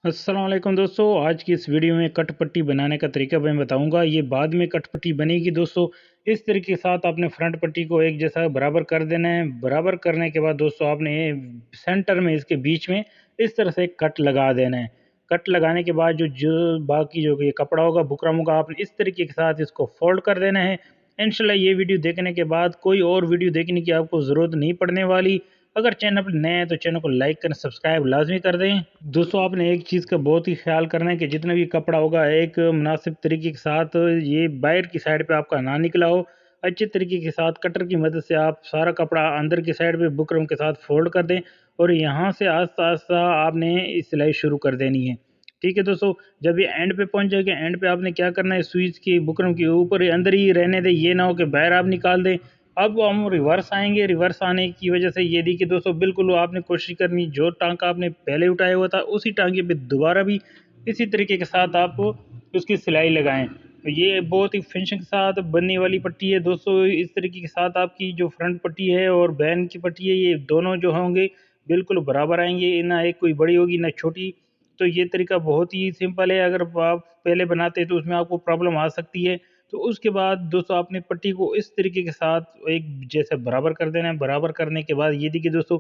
अस्सलाम वालेकुम दोस्तों। आज की इस वीडियो में कट पट्टी बनाने का तरीका मैं बताऊंगा। ये बाद में कट पट्टी बनेगी दोस्तों। इस तरीके के साथ आपने फ्रंट पट्टी को एक जैसा बराबर कर देना है। बराबर करने के बाद दोस्तों आपने सेंटर में इसके बीच में इस तरह से कट लगा देना है। कट लगाने के बाद जो जो बाकी जो ये कपड़ा होगा बुकरम होगा, आपने इस तरीके के साथ इसको फोल्ड कर देना है। इंशाल्लाह ये वीडियो देखने के बाद कोई और वीडियो देखने की आपको ज़रूरत नहीं पड़ने वाली। अगर चैनल पर नए हैं तो चैनल को लाइक करें, सब्सक्राइब लाजमी कर दें। दोस्तों आपने एक चीज़ का बहुत ही ख्याल करना है कि जितना भी कपड़ा होगा एक मुनासिब तरीके के साथ ये बाहर की साइड पे आपका ना निकला हो। अच्छे तरीके के साथ कटर की मदद से आप सारा कपड़ा अंदर की साइड पे बुकरम के साथ फोल्ड कर दें और यहाँ से आस्ता आस्ता आपने सिलाई शुरू कर देनी है। ठीक है दोस्तों, जब ये एंड पे पहुंच जाएगा, एंड पे आपने क्या करना है, स्विच की बुकरम के ऊपर अंदर ही रहने दें, ये ना हो कि बाहर आप निकाल दें। अब हम रिवर्स आएंगे। रिवर्स आने की वजह से ये देखिए दोस्तों, बिल्कुल आपने कोशिश करनी जो टांका आपने पहले उठाया हुआ था उसी टांके पे दोबारा भी इसी तरीके के साथ आप उसकी सिलाई लगाएं। तो ये बहुत ही फिनिशिंग के साथ बनने वाली पट्टी है दोस्तों। इस तरीके के साथ आपकी जो फ्रंट पट्टी है और बैन की पट्टी है, ये दोनों जो होंगे बिल्कुल बराबर आएंगे, ना एक कोई बड़ी होगी ना छोटी। तो ये तरीका बहुत ही सिंपल है। अगर आप पहले बनाते तो उसमें आपको प्रॉब्लम आ सकती है। तो उसके बाद दोस्तों आपने पट्टी को इस तरीके के साथ एक जैसे बराबर कर देना है। बराबर करने के बाद ये देखिए दोस्तों,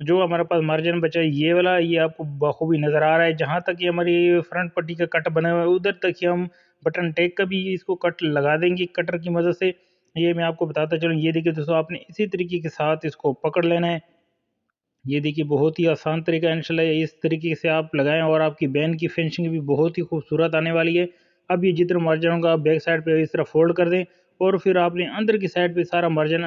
जो हमारे पास मार्जिन बचा है ये वाला, ये आपको बखूबी नज़र आ रहा है। जहाँ तक ये हमारी फ्रंट पट्टी का कट बना हुआ है उधर तक ही हम बटन टेक का भी इसको कट लगा देंगे कटर की मदद से। ये मैं आपको बताता चलूँ। ये देखिए दोस्तों, आपने इसी तरीके के साथ इसको पकड़ लेना है। ये देखिए बहुत ही आसान तरीका है। इंशाल्लाह इस तरीके से आप लगाएं और आपकी बैन की फिनिशिंग भी बहुत ही खूबसूरत आने वाली है। अब ये जितना मार्जिन होगा आप बैक साइड पे इस तरह फोल्ड कर दें और फिर आपने अंदर की साइड पे सारा मार्जिन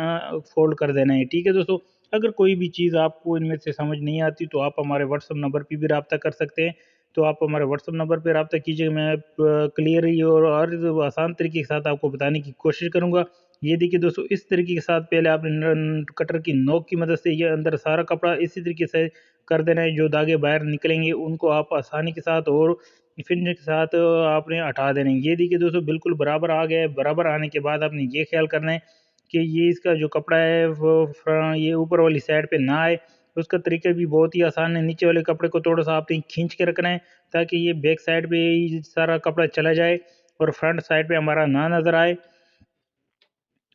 फोल्ड कर देना है। ठीक है दोस्तों, अगर कोई भी चीज़ आपको इनमें से समझ नहीं आती तो आप हमारे व्हाट्सअप नंबर पर भी रब्ता कर सकते हैं। तो आप हमारे व्हाट्सअप नंबर पर रब्ता कीजिए, मैं क्लियरली और आसान तरीके के साथ आपको बताने की कोशिश करूँगा। ये देखिए दोस्तों, इस तरीके के साथ पहले आपने कटर की नोक की मदद से ये अंदर सारा कपड़ा इसी तरीके से कर देना है। जो दागे बाहर निकलेंगे उनको आप आसानी के साथ और फिनिश के साथ आपने हटा देना है। ये देखिए दोस्तों, बिल्कुल बराबर आ गया है। बराबर आने के बाद आपने ये ख्याल करना है कि ये इसका जो कपड़ा है वो ये ऊपर वाली साइड पे ना आए। उसका तरीका भी बहुत ही आसान है। नीचे वाले कपड़े को थोड़ा सा आपने खींच के रखना है ताकि ये बैक साइड पे ही सारा कपड़ा चला जाए और फ्रंट साइड पे हमारा ना नज़र आए।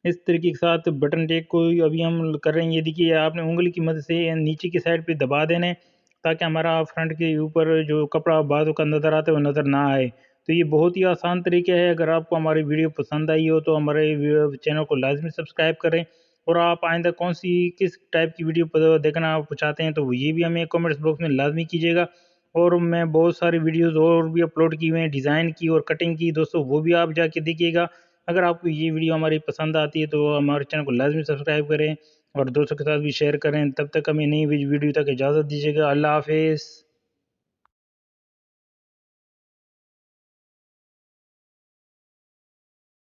इस तरीके के साथ बटन टेक को अभी हम कर रहे हैं। ये देखिए, आपने उँगली की मदद से नीचे की साइड पे दबा देना है ताकि हमारा फ्रंट के ऊपर जो कपड़ा बाजू का नज़र आता है वो नज़र ना आए। तो ये बहुत ही आसान तरीके है। अगर आपको हमारी वीडियो पसंद आई हो तो हमारे चैनल को लाजमी सब्सक्राइब करें। और आप आइंदा कौन सी किस टाइप की वीडियो देखना आप चाहते हैं तो ये भी हमें कमेंट्स बॉक्स में लाजमी कीजिएगा। और मैं बहुत सारी वीडियोस और भी अपलोड की हुए हैं डिज़ाइन की और कटिंग की दोस्तों, वो भी आप जाके देखिएगा। अगर आपको ये वीडियो हमारी पसंद आती है तो हमारे चैनल को लाजमी सब्सक्राइब करें और दोस्तों के साथ भी शेयर करें। तब तक हमें नई वीडियो तक इजाज़त दीजिएगा। अल्लाह हाफिज़।